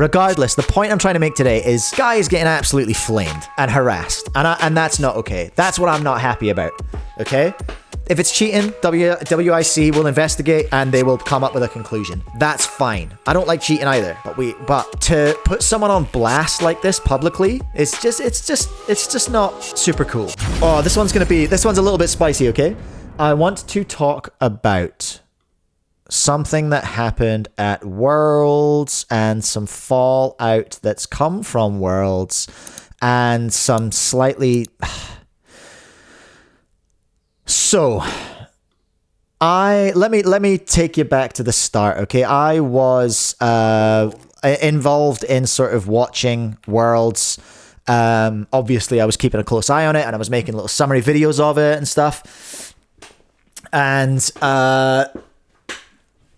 regardless, the point I'm trying to make today is guy is getting absolutely flamed and harassed, and that's not okay. That's what I'm not happy about. Okay. If it's cheating, WIC will investigate and they will come up with a conclusion. That's fine. I don't like cheating either. But to put someone on blast like this publicly, it's just not super cool. Oh, this one's a little bit spicy, okay? I want to talk about something that happened at Worlds and some fallout that's come from Worlds and some slightly... So, let me take you back to the start, okay? I was involved in sort of watching Worlds. Obviously, I was keeping a close eye on it, and I was making little summary videos of it and stuff. And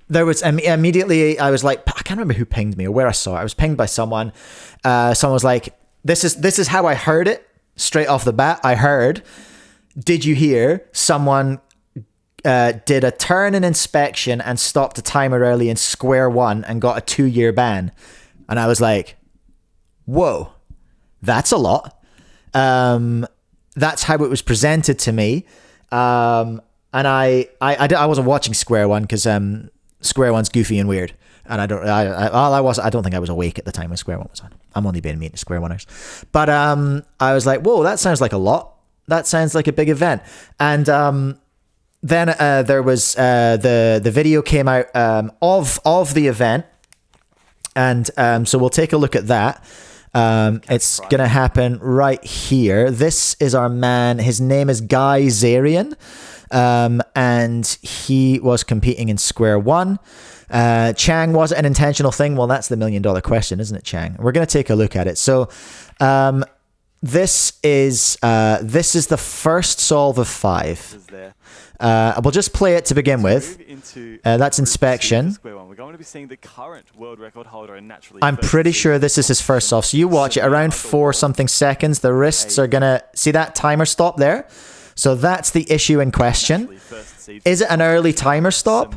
there was immediately, I was like, I can't remember who pinged me or where I saw it. I was pinged by someone. Someone was like, this is how I heard it straight off the bat. I heard... Did you hear someone did a turn in inspection and stopped a timer early in square one and got a 2-year ban? And I was like, whoa, that's a lot. That's how it was presented to me. And I wasn't watching square one because square one's goofy and weird. And I don't think I was awake at the time when square one was on. I'm only being mean to square oneers. But I was like, whoa, that sounds like a lot. That sounds like a big event. And then there was the video came out of the event. And so we'll take a look at that. It's going to happen right here. This is our man. His name is Guy Zarian. And he was competing in square one. Chang, was it an intentional thing? Well, that's the $1 million question, isn't it, Chang? We're going to take a look at it. So... This is the first solve of 5. We'll just play it to begin with. That's inspection. I'm pretty sure this is his first solve. So you watch it around 4 something seconds. The wrists are gonna see that timer stop there. So that's the issue in question. Is it an early timer stop?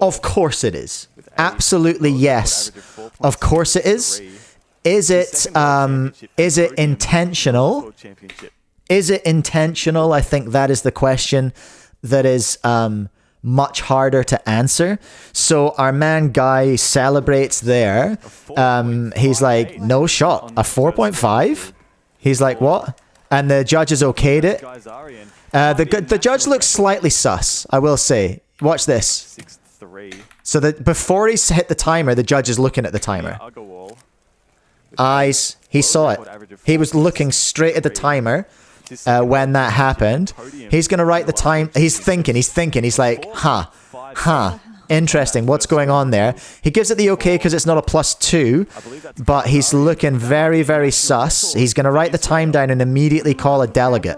Of course it is. Absolutely yes. Of course it is. Is it intentional? Is it intentional? I think that is the question that is much harder to answer. So our man Guy celebrates there. He's like, no shot. A 4.5? He's like, what? And the judges okayed it. The judge looks slightly sus, I will say. Watch this. So that before he's hit the timer, the judge is looking at the timer. Eyes, he saw it. He was looking straight at the timer when that happened. He's going to write the time. He's thinking. He's like, interesting. What's going on there? He gives it the okay because it's not a +2, but he's looking very, very sus. He's going to write the time down and immediately call a delegate.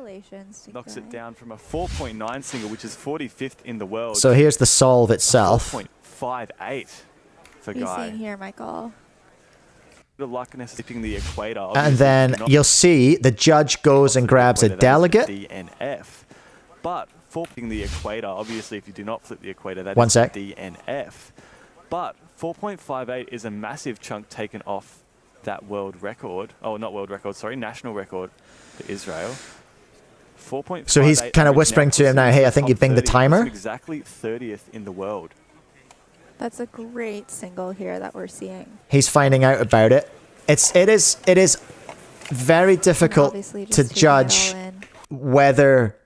Knocks it down from a 4.9 single, which is 45th in the world. So here's the solve itself. 4.58 for Guy. He's seeing here, Michael. The equator, and then you'll see the judge goes and grabs a delegate. DNF. But flipping the equator, obviously, if you do not flip the equator, that is DNF. But 4.58 is a massive chunk taken off that world record. Oh, not world record, sorry, national record for Israel. 4.58. So he's kind of whispering to him now, hey, I think you binged the timer. Exactly 30th in the world. That's a great single here that we're seeing. He's finding out about it. It is very difficult to judge whether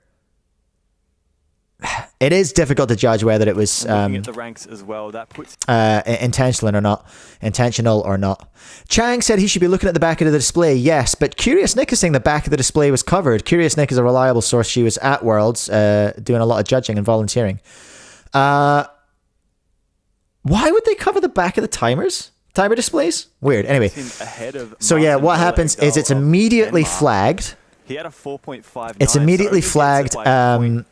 it is difficult to judge whether it was at the ranks as well. That puts intentional or not. Chang said he should be looking at the back of the display. Yes, but Curious Nick is saying the back of the display was covered. Curious Nick is a reliable source. She was at Worlds doing a lot of judging and volunteering. Why would they cover the back of the timer displays? Weird. Anyway, so yeah, what happens is it's immediately flagged. He had a 4.59. It's immediately flagged, and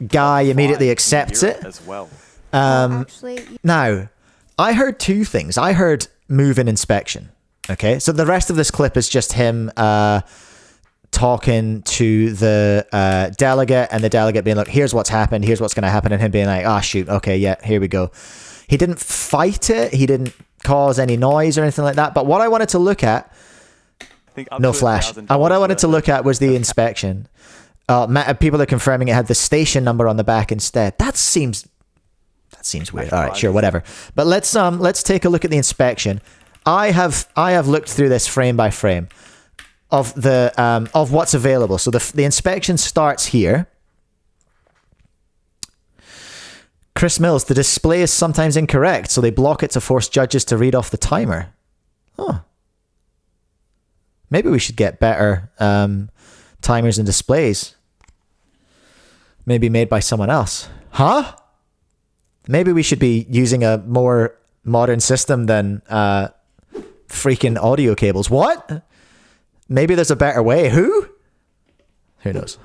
Guy immediately accepts it. As well. Now, I heard 2 things. I heard move-in inspection. Okay, so the rest of this clip is just him talking to the delegate, and the delegate being like, here's what's happened, here's what's going to happen, and him being like, oh shoot, okay, yeah, here we go. He didn't fight it, he didn't cause any noise or anything like that. But what I wanted to look at, I think up no to flash. $1,000 And what I wanted to worth look at was the inspection. People are confirming it had the station number on the back instead. That seems weird. All right, sure, whatever. But let's take a look at the inspection. I have looked through this frame by frame of the of what's available. So the inspection starts here. Chris Mills, the display is sometimes incorrect, so they block it to force judges to read off the timer. Oh. Maybe we should get better timers and displays. Maybe made by someone else. Huh? Maybe we should be using a more modern system than freaking audio cables. What? Maybe there's a better way. Who knows?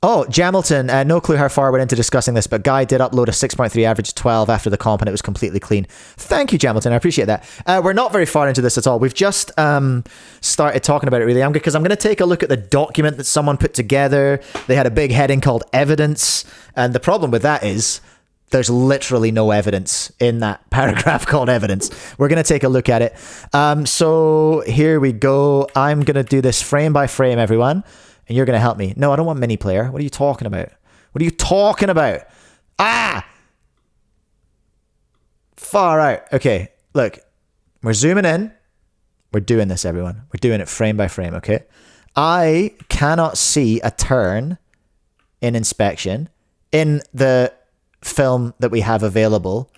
Oh, Jamilton, no clue how far we're into discussing this, but Guy did upload a 6.3 average 12 after the comp and it was completely clean. Thank you, Jamilton. I appreciate that. We're not very far into this at all. We've just started talking about it, really. Because I'm going to take a look at the document that someone put together. They had a big heading called evidence. And the problem with that is there's literally no evidence in that paragraph called evidence. We're going to take a look at it. So here we go. I'm going to do this frame by frame, everyone. And you're going to help me. No, I don't want mini player. What are you talking about? What are you talking about? Ah! Far out. Okay, look. We're zooming in. We're doing this, everyone. We're doing it frame by frame, okay? I cannot see a turn in inspection in the film that we have available.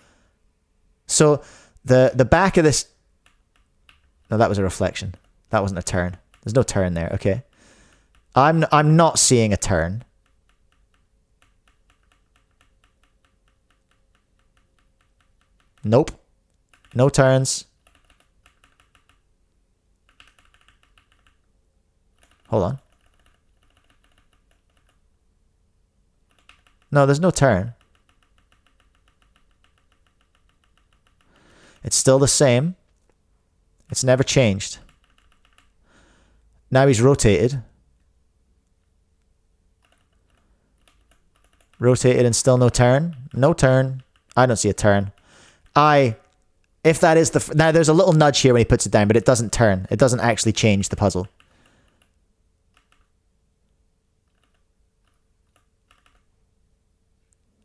So the back of this... No, that was a reflection. That wasn't a turn. There's no turn there, okay? I'm not seeing a turn. Nope. No turns. Hold on. No, there's no turn. It's still the same. It's never changed. Now he's rotated. Rotated and still no turn. No turn. I don't see a turn. If that is the... Now, there's a little nudge here when he puts it down, but it doesn't turn. It doesn't actually change the puzzle.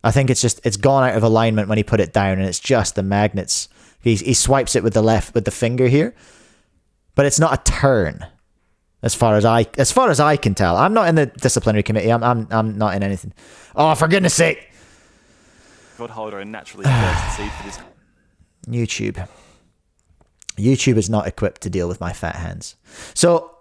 I think it's gone out of alignment when he put it down, and it's just the magnets. He swipes it with the finger here, but it's not a turn. As far as I can tell. I'm not in the disciplinary committee. I'm not in anything. Oh, for goodness sake. God holder and naturally first seed for this. YouTube is not equipped to deal with my fat hands. So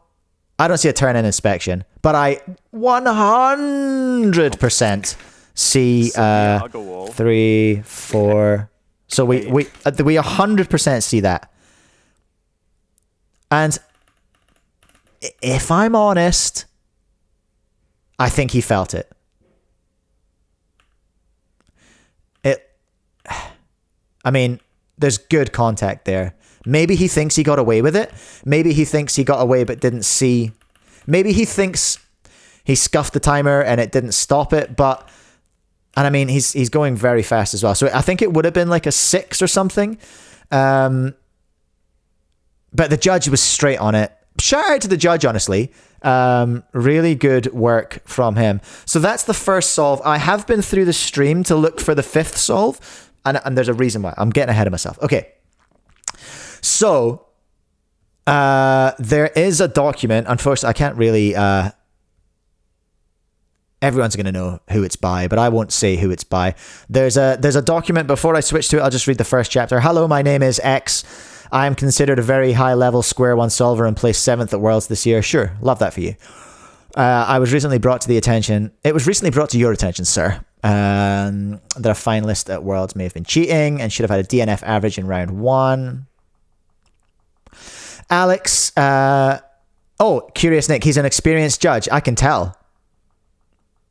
I don't see a turn in inspection, but I 100% see 3, 4. So we 100% see that. And if I'm honest, I think he felt it. I mean, there's good contact there. Maybe he thinks he got away with it. Maybe he thinks he got away but didn't see. Maybe he thinks he scuffed the timer and it didn't stop it. And I mean, he's going very fast as well. So I think it would have been like a 6 or something. But the judge was straight on it. Shout out to the judge, honestly. Really good work from him. So that's the first solve. I have been through the stream to look for the 5th solve. And there's a reason why. I'm getting ahead of myself. Okay. So, there is a document. Unfortunately, I can't really... everyone's going to know who it's by, but I won't say who it's by. There's a document. Before I switch to it, I'll just read the first chapter. Hello, my name is X. I am considered a very high-level square one solver and placed 7th at Worlds this year. Sure, love that for you. It was recently brought to your attention, sir, that a finalist at Worlds may have been cheating and should have had a DNF average in round 1. Alex, Curious Nick, he's an experienced judge. I can tell.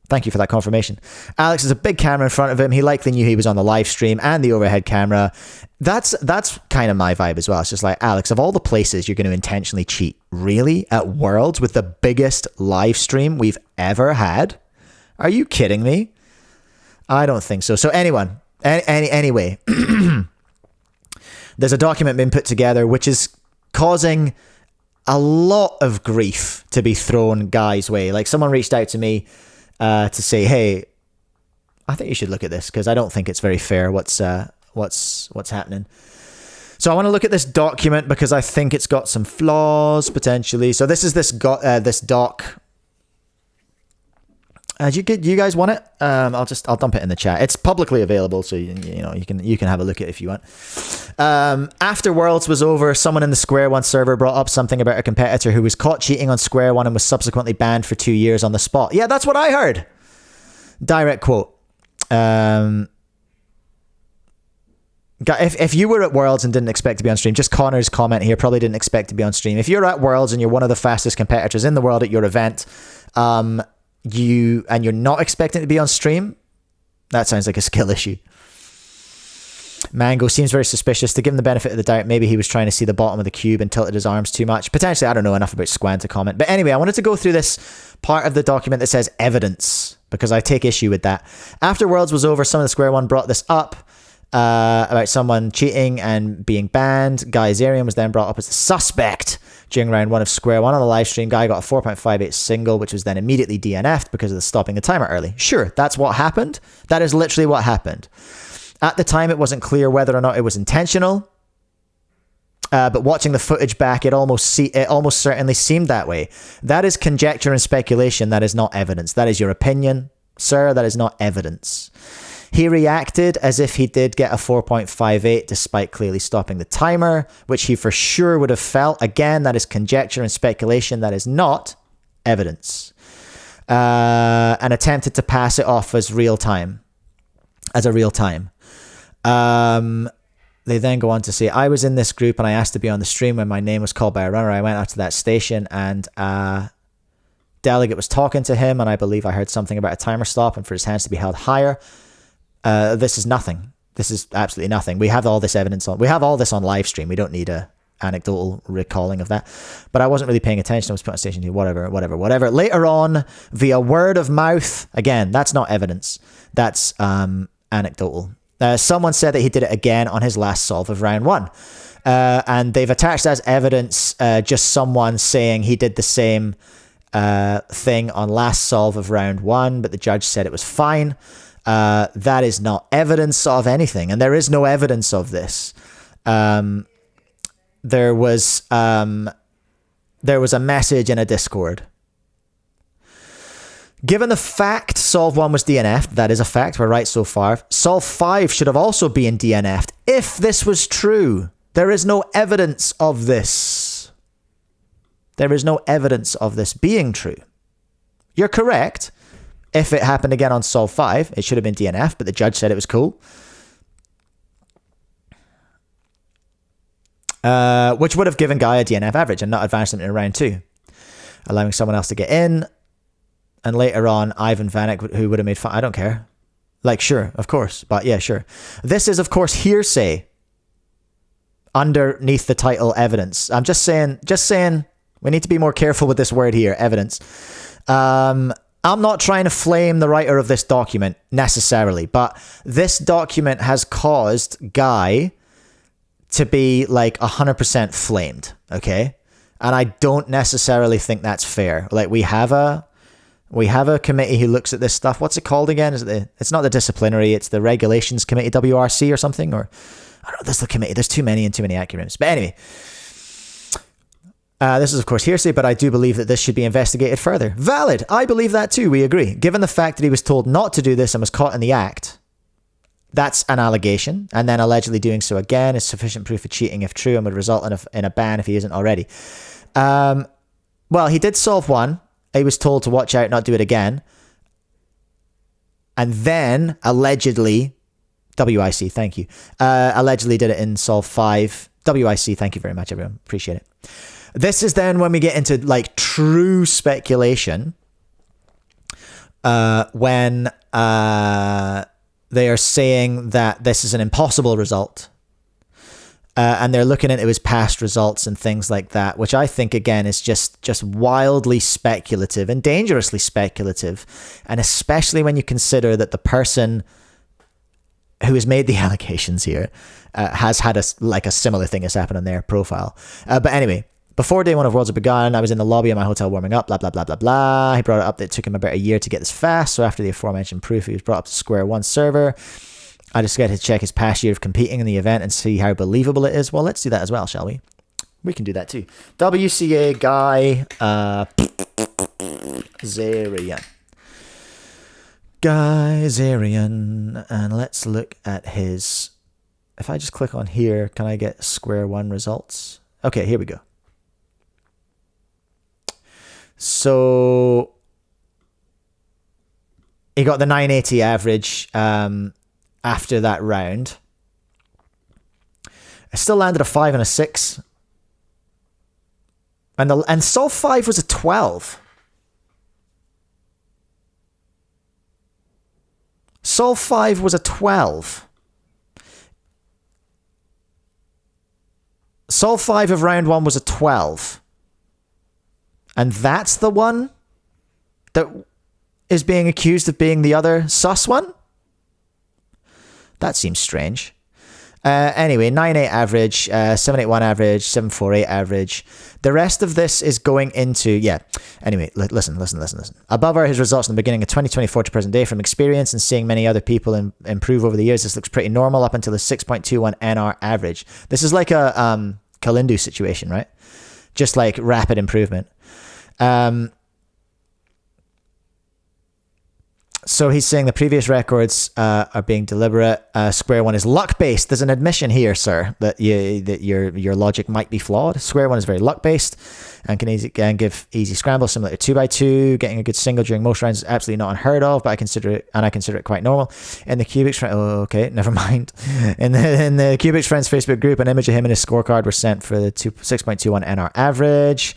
Thank you for that confirmation. Alex has a big camera in front of him. He likely knew he was on the live stream and the overhead camera. That's kind of my vibe as well. It's just like, Alex, of all the places you're going to intentionally cheat, really? At Worlds with the biggest live stream we've ever had? Are you kidding me? I don't think so. So anyway, there's a document being put together which is causing a lot of grief to be thrown Guy's way. Like, someone reached out to me to say, hey, I think you should look at this because I don't think it's very fair what's happening. So I want to look at this document because I think it's got some flaws potentially. So this is this doc. You guys want it? I'll dump it in the chat. It's publicly available, so you can have a look at it if you want. After Worlds was over, someone in the Square One server brought up something about a competitor who was caught cheating on Square One and was subsequently banned for 2 years on the spot. Yeah, that's what I heard. Direct quote. If you were at Worlds and didn't expect to be on stream, just Connor's comment here, probably didn't expect to be on stream. If you're at Worlds and you're one of the fastest competitors in the world at your event, you're not expecting to be on stream, that sounds like a skill issue. Mango seems very suspicious. To give him the benefit of the doubt, maybe he was trying to see the bottom of the cube and tilted his arms too much. Potentially, I don't know enough about Squan to comment. But anyway, I wanted to go through this part of the document that says evidence, because I take issue with that. After Worlds was over, some of the Square One brought this up about someone cheating and being banned. Guy Azarian was then brought up as the suspect during round 1 of Square One on the live stream. Guy got a 4.58 single, which was then immediately DNF'd because of the stopping the timer early. Sure, that's what happened. That is literally what happened. At the time, it wasn't clear whether or not it was intentional. But watching the footage back, it almost certainly seemed that way. That is conjecture and speculation. That is not evidence. That is your opinion, sir. That is not evidence. He reacted as if he did get a 4.58 despite clearly stopping the timer, which he for sure would have felt. Again, that is conjecture and speculation. That is not evidence. And attempted to pass it off as real time. They then go on to say, I was in this group and I asked to be on the stream when my name was called by a runner. I went out to that station and delegate was talking to him, and I believe I heard something about a timer stop and for his hands to be held higher. This is nothing. This is absolutely nothing. We have all this evidence we have all this on live stream. We don't need a anecdotal recalling of that. But I wasn't really paying attention. I was put on station 2, whatever. Later on, via word of mouth, again, that's not evidence. That's anecdotal. Someone said that he did it again on his last solve of round 1. And they've attached as evidence just someone saying he did the same thing on last solve of round 1, but the judge said it was fine. That is not evidence of anything, and there is no evidence of this. There was a message in a Discord. Given the fact Solve 1 was DNF'd, that is a fact, we're right so far. Solve 5 should have also been DNF'd if this was true. There is no evidence of this. There is no evidence of this being true. You're correct. If it happened again on Solve 5, it should have been DNF'd, but the judge said it was cool. Which would have given Guy a DNF average and not advanced him in round 2, allowing someone else to get in. And later on, Ivan Vanek, who would have made fun. I don't care. Like, sure, of course. But yeah, sure. This is, of course, hearsay underneath the title evidence. I'm just saying we need to be more careful with this word here, evidence. I'm not trying to flame the writer of this document necessarily, but this document has caused Guy to be like 100% flamed, okay? And I don't necessarily think that's fair. Like, we have a committee who looks at this stuff. What's it called again? It's not the disciplinary, it's the regulations committee, WRC or something, or I don't know, there's the committee. There's too many and too many acronyms. But anyway, this is of course hearsay, but I do believe that this should be investigated further. Valid. I believe that too. We agree. Given the fact that he was told not to do this and was caught in the act, that's an allegation, and then allegedly doing so again is sufficient proof of cheating if true and would result in a ban if he isn't already. Well, he did solve 1. He was told to watch out, not do it again. And then, allegedly, WIC, thank you. Allegedly did it in Solve 5. WIC, thank you very much, everyone. Appreciate it. This is then when we get into, like, true speculation. When they are saying that this is an impossible result. and they're looking into his past results and things like that, which I think again is just wildly speculative and dangerously speculative, and especially when you consider that the person who has made the allegations here has had a similar thing has happened on their profile. But anyway, before day one of Worlds had begun, I was in the lobby of my hotel warming up, blah, blah, blah, blah, blah. He brought it up that it took him about a year to get this fast. So after the aforementioned proof, he was brought up to Square One server. I just got to check his past year of competing in the event and see how believable it is. Well, let's do that as well, shall we? We can do that too. WCA guy, Zarian. Guy Zarian. And let's look at his... If I just click on here, can I get Square One results? Okay, here we go. So he got the 980 average after that round. I still landed a 5 and a 6. And Sol 5 was a 12. Sol 5 was a 12. Sol 5 of round 1 was a 12. And that's the one that is being accused of being the other sus one? That seems strange. Anyway, 9.8 average, 7.81 average, 7.48 average. The rest of this is going into, yeah. Anyway, listen. Above are his results in the beginning of 2024 to present day. From experience and seeing many other people improve over the years, this looks pretty normal up until the 6.21 NR average. This is like a Kalindu situation, right? Just like rapid improvement. So he's saying the previous records are being deliberate. Square One is luck-based. There's an admission here, sir, that your logic might be flawed. Square One is very luck-based and can give easy scrambles similar to 2x2. Getting a good single during most rounds is absolutely not unheard of, but I consider it quite normal. In the Cubics, okay, never mind. In the Cubics Friends Facebook group, an image of him and his scorecard were sent for the 6.21 NR average.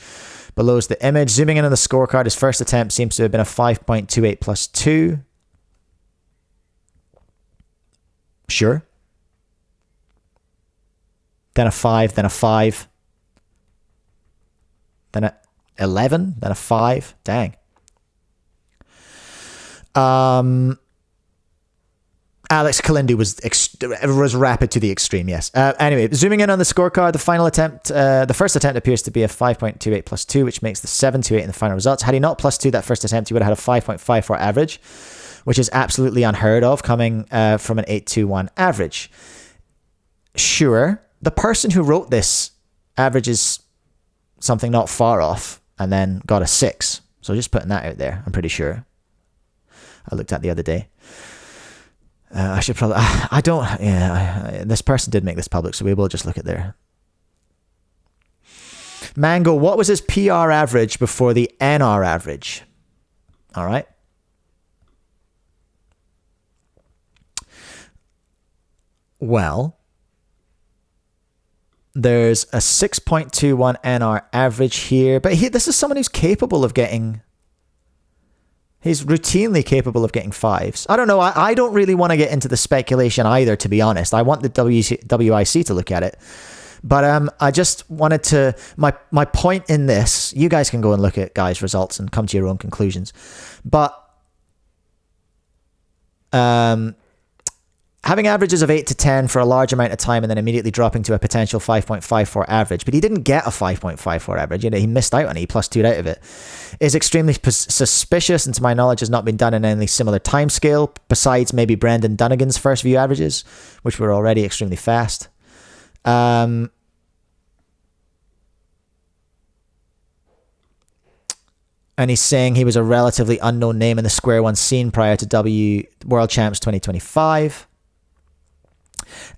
Below is the image. Zooming in on the scorecard, his first attempt seems to have been a 5.28 plus 2. Sure. Then a 5, then a 5. Then a 11, then a 5. Dang. Alex Kalindu was rapid to the extreme, yes. Anyway, zooming in on the scorecard, the first attempt appears to be a 5.28 plus 2, which makes the 7.28 in the final results. Had he not plus 2 that first attempt, he would have had a 5.54 average, which is absolutely unheard of coming from an 8.21 average. Sure, the person who wrote this averages something not far off and then got a 6. So just putting that out there, I'm pretty sure. I looked at the other day. I should probably... this person did make this public, so we will just look at their... Mango, what was his PR average before the NR average? All right. Well, there's a 6.21 NR average here, but this is someone who's capable of getting... He's routinely capable of getting 5s. I don't know. I don't really want to get into the speculation either, to be honest. I want the WIC to look at it. But I just wanted to... My point in this... You guys can go and look at guys' results and come to your own conclusions. But... having averages of 8 to 10 for a large amount of time and then immediately dropping to a potential 5.54 average, but he didn't get a 5.54 average, he missed out on it, he plus 2'd out of it, is extremely suspicious and to my knowledge has not been done in any similar time scale, besides maybe Brendan Dunnigan's first view averages, which were already extremely fast. And he's saying he was a relatively unknown name in the Square One scene prior to World Champs 2025.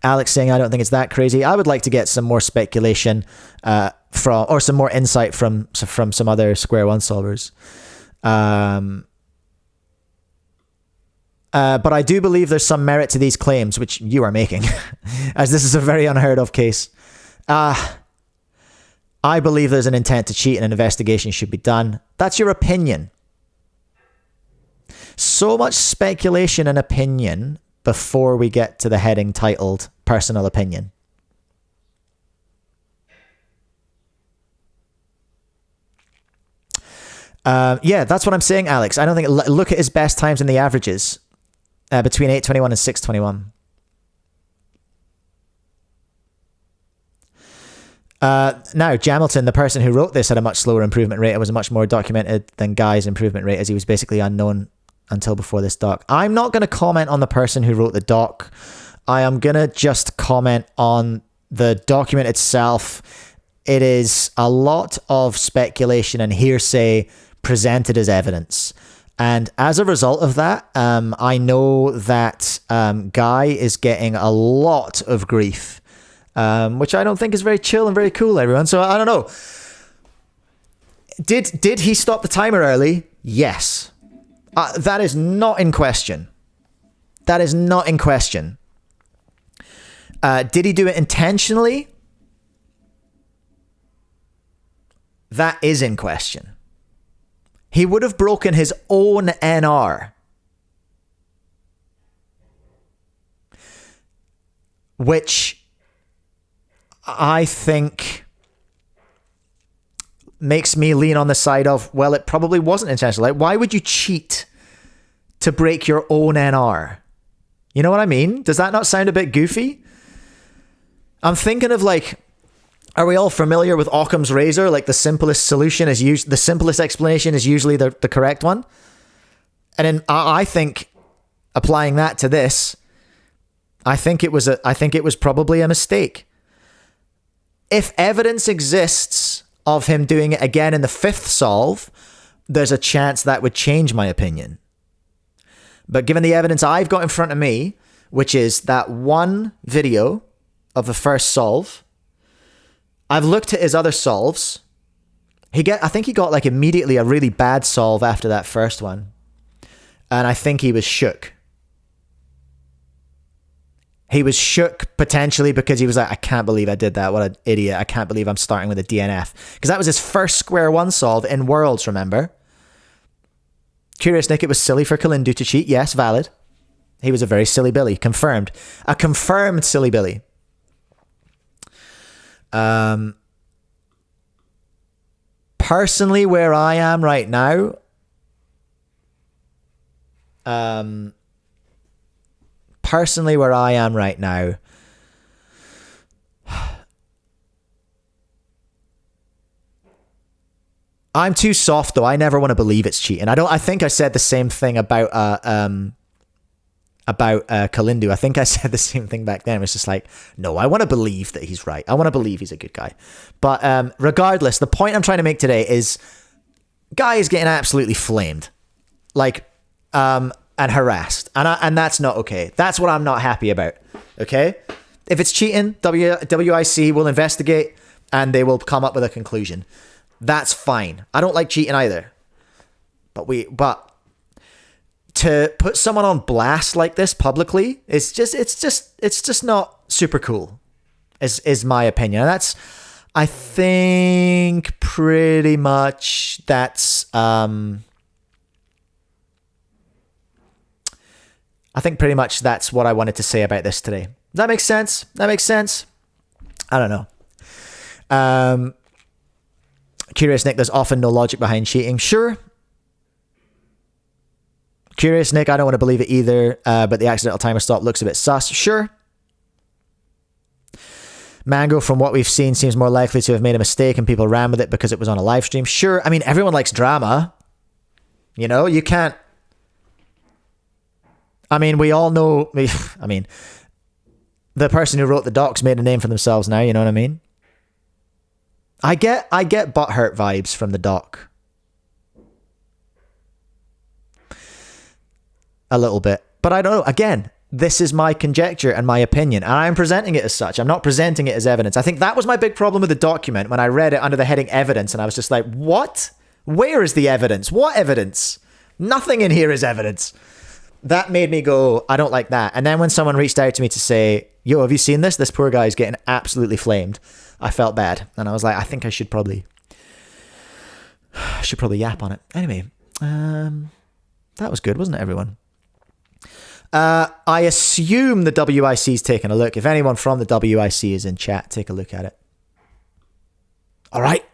Alex saying, I don't think it's that crazy. I would like to get some more speculation or some more insight from some other Square One solvers. But I do believe there's some merit to these claims, which you are making, as this is a very unheard of case. I believe there's an intent to cheat and an investigation should be done. That's your opinion. So much speculation and opinion before we get to the heading titled personal opinion. Yeah, that's what I'm saying, Alex. I don't think... Look at his best times in the averages between 8:21 and 6:21. Now, Jamilton, the person who wrote this, had a much slower improvement rate. It was much more documented than Guy's improvement rate, as he was basically unknown until before this doc. I'm not going to comment on the person who wrote the doc. I am going to just comment on the document itself. It is a lot of speculation and hearsay presented as evidence. And as a result of that, I know that Guy is getting a lot of grief, which I don't think is very chill and very cool, everyone. So I don't know. Did he stop the timer early? Yes. That is not in question. That is not in question. Did he do it intentionally? That is in question. He would have broken his own NR, which I think makes me lean on the side of, well, it probably wasn't intentional. Like, why would you cheat to break your own NR? You know what I mean? Does that not sound a bit goofy? I'm thinking of, like, are we all familiar with Occam's razor? Like, the simplest solution is the simplest explanation is usually the correct one. And then I think applying that to this, I think it was probably a mistake. If evidence exists of him doing it again in the fifth solve, there's a chance that would change my opinion. But given the evidence I've got in front of me, which is that one video of the first solve, I've looked at his other solves. I think he got like immediately a really bad solve after that first one. And I think he was shook. He was shook potentially because he was like, I can't believe I did that. What an idiot. I can't believe I'm starting with a DNF. Because that was his first square one solve in Worlds, remember? Curious Nick, it was silly for Kalindu to cheat. Yes, valid. He was a very silly Billy. Confirmed. A confirmed silly Billy. Personally, where I am right now, I'm too soft though. I never want to believe it's cheating. I think I said the same thing about Kalindu. I think I said the same thing back then. It was just like, no, I want to believe that he's right. I want to believe he's a good guy. But regardless, the point I'm trying to make today is Guy is getting absolutely flamed, like, and harassed, and that's not okay. That's what I'm not happy about. Okay, if it's cheating, WIC will investigate and they will come up with a conclusion. That's fine. I don't like cheating either. But to put someone on blast like this publicly, it's just not super cool, is my opinion. And that's, I think, pretty much that's what I wanted to say about this today. Does that make sense? I don't know. Curious Nick, there's often no logic behind cheating. Sure. Curious Nick, I don't want to believe it either, but the accidental timer stop looks a bit sus. Sure. Mango, from what we've seen, seems more likely to have made a mistake and people ran with it because it was on a live stream. Sure. I mean, everyone likes drama. You know, you can't... I mean, we all know... I mean, the person who wrote the docs made a name for themselves now, you know what I mean? I get butthurt vibes from the doc. A little bit. But I don't know. Again, this is my conjecture and my opinion, and I'm presenting it as such. I'm not presenting it as evidence. I think that was my big problem with the document when I read it under the heading evidence, and I was just like, what? Where is the evidence? What evidence? Nothing in here is evidence. That made me go, I don't like that. And then when someone reached out to me to say, yo, have you seen this? This poor guy is getting absolutely flamed. I felt bad. And I was like, I think I should probably yap on it. Anyway, that was good, wasn't it, everyone? I assume the WIC's taking a look. If anyone from the WIC is in chat, take a look at it. All right.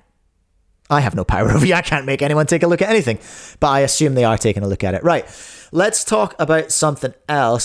I have no power over you. I can't make anyone take a look at anything. But I assume they are taking a look at it. Right. Let's talk about something else